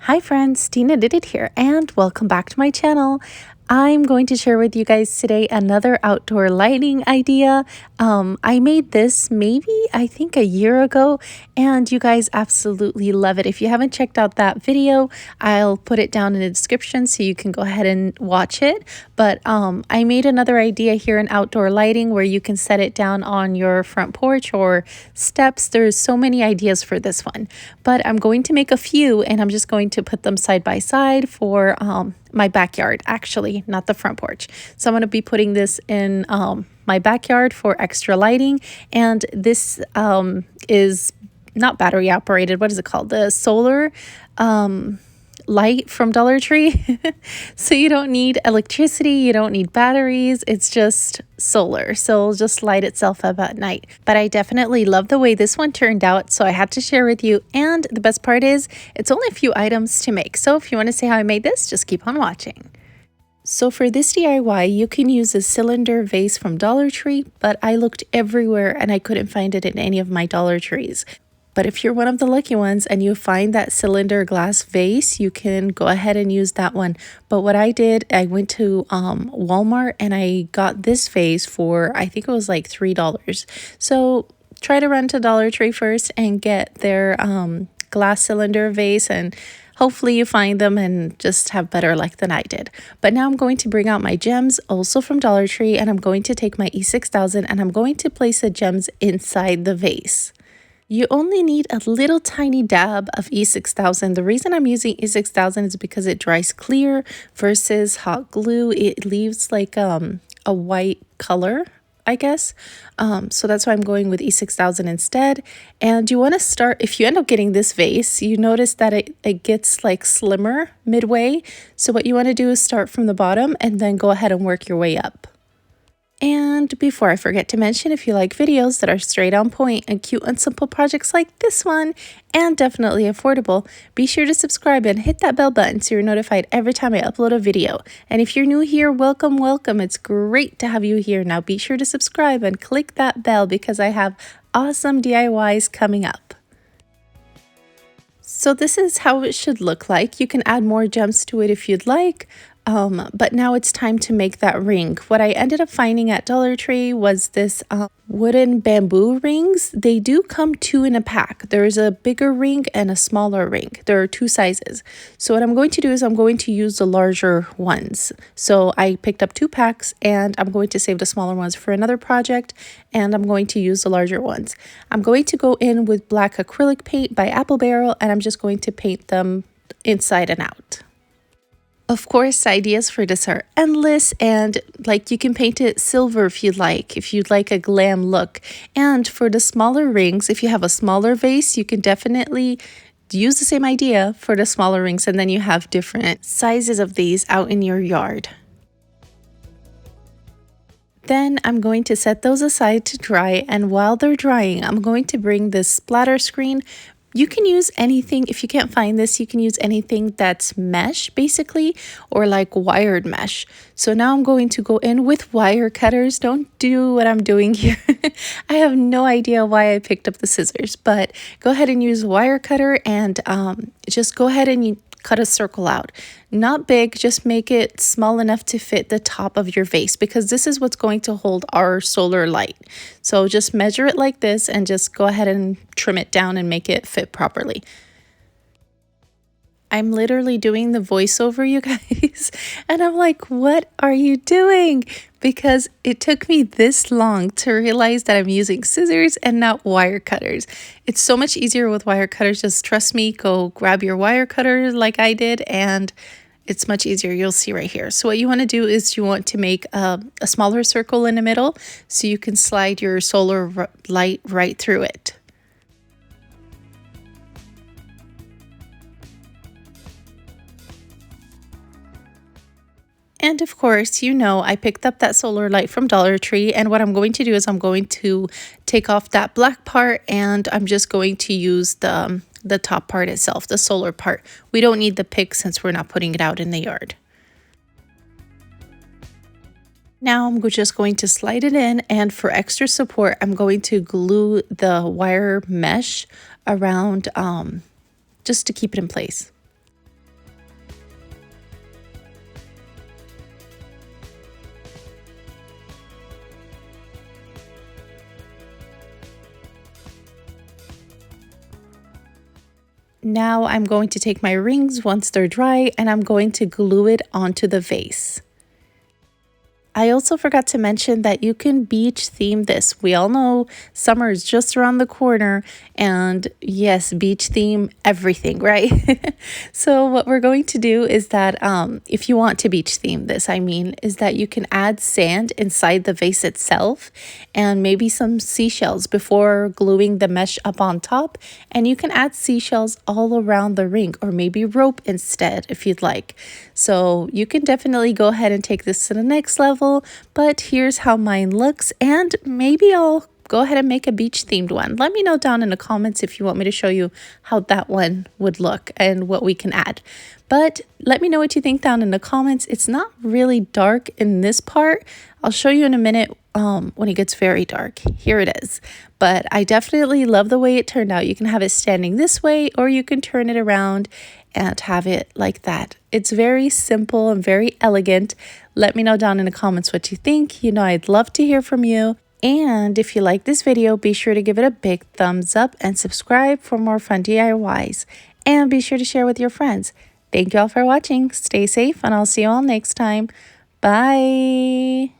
Hi friends, Tina did it here and welcome back to my channel. I'm going to share with you guys today another outdoor lighting idea. I made this I think a year ago, and you guys absolutely love it. If you haven't checked out that video, I'll put it down in the description so you can go ahead and watch it. But I made another idea here in outdoor lighting where you can set it down on your front porch or steps. There's so many ideas for this one, but I'm going to make a few and I'm just going to put them side by side for my backyard, actually, not the front porch. So I'm going to be putting this in my backyard for extra lighting. And this is not battery operated. What is it called? The solar light from Dollar Tree. So you don't need electricity, you don't need batteries, it's just solar, so it'll just light itself up at night. But I definitely love the way this one turned out, so I had to share with you. And the best part is it's only a few items to make, so if you want to see how I made this, just keep on watching. So for this DIY, you can use a cylinder vase from Dollar Tree, but I looked everywhere and I couldn't find it in any of my Dollar Trees. But if you're one of the lucky ones and you find that cylinder glass vase, you can go ahead and use that one. But what I did, I went to Walmart and I got this vase for, I think it was like $3. So try to run to Dollar Tree first and get their glass cylinder vase, and hopefully you find them and just have better luck than I did. But now I'm going to bring out my gems, also from Dollar Tree, and I'm going to take my E6000 and I'm going to place the gems inside the vase. You only need a little tiny dab of E6000. The reason I'm using E6000 is because it dries clear versus hot glue. It leaves like a white color, I guess. So that's why I'm going with E6000 instead. And you want to start, if you end up getting this vase, you notice that it gets like slimmer midway. So what you want to do is start from the bottom and then go ahead and work your way up. And before I forget to mention, if you like videos that are straight on point and cute and simple projects like this one, and definitely affordable, be sure to subscribe and hit that bell button so you're notified every time I upload a video. And if you're new here, welcome, welcome. It's great to have you here. Now be sure to subscribe and click that bell because I have awesome DIYs coming up. So this is how it should look like. You can add more gems to it if you'd like. But now it's time to make that ring. What I ended up finding at Dollar Tree was this wooden bamboo rings. They do come two in a pack. There's a bigger ring and a smaller ring. There are two sizes. So what I'm going to do is I'm going to use the larger ones. So I picked up 2 packs and I'm going to save the smaller ones for another project, and I'm going to use the larger ones. I'm going to go in with black acrylic paint by Apple Barrel, and I'm just going to paint them inside and out. Of course, ideas for this are endless, and like you can paint it silver if you'd like a glam look. And for the smaller rings, if you have a smaller vase, you can definitely use the same idea for the smaller rings, and then you have different sizes of these out in your yard. Then I'm going to set those aside to dry, and while they're drying, I'm going to bring this splatter screen. You can use anything. If you can't find this, you can use anything that's mesh basically, or like wired mesh. So now I'm going to go in with wire cutters. Don't do what I'm doing here. I have no idea why I picked up the scissors, but go ahead and use a wire cutter and just go ahead and cut a circle out. Not big, just make it small enough to fit the top of your vase, because this is what's going to hold our solar light. So just measure it like this and just go ahead and trim it down and make it fit properly. I'm literally doing the voiceover, you guys, and I'm like, what are you doing? Because it took me this long to realize that I'm using scissors and not wire cutters. It's so much easier with wire cutters. Just trust me, go grab your wire cutter like I did, and it's much easier. You'll see right here. So what you want to do is you want to make a smaller circle in the middle so you can slide your solar light right through it. And of course, you know, I picked up that solar light from Dollar Tree, and what I'm going to do is I'm going to take off that black part, and I'm just going to use the top part itself, the solar part. We don't need the pick since we're not putting it out in the yard. Now I'm just going to slide it in, and for extra support, I'm going to glue the wire mesh around just to keep it in place. Now I'm going to take my rings once they're dry and I'm going to glue it onto the vase. I also forgot to mention that you can beach theme this. We all know summer is just around the corner, and yes, beach theme everything, right? So what we're going to do is that if you want to beach theme this, I mean, is that you can add sand inside the vase itself and maybe some seashells before gluing the mesh up on top, and you can add seashells all around the ring or maybe rope instead if you'd like. So you can definitely go ahead and take this to the next level, but here's how mine looks, and maybe I'll go ahead and make a beach themed one. Let me know down in the comments if you want me to show you how that one would look and what we can add. But let me know what you think down in the comments. It's not really dark in this part. I'll show you in a minute when it gets very dark. Here it is. But I definitely love the way it turned out. You can have it standing this way, or you can turn it around and have it like that. It's very simple and very elegant. Let me know down in the comments what you think. You know, I'd love to hear from you. And if you like this video, be sure to give it a big thumbs up and subscribe for more fun DIYs. And be sure to share with your friends. Thank you all for watching. Stay safe, and I'll see you all next time. Bye.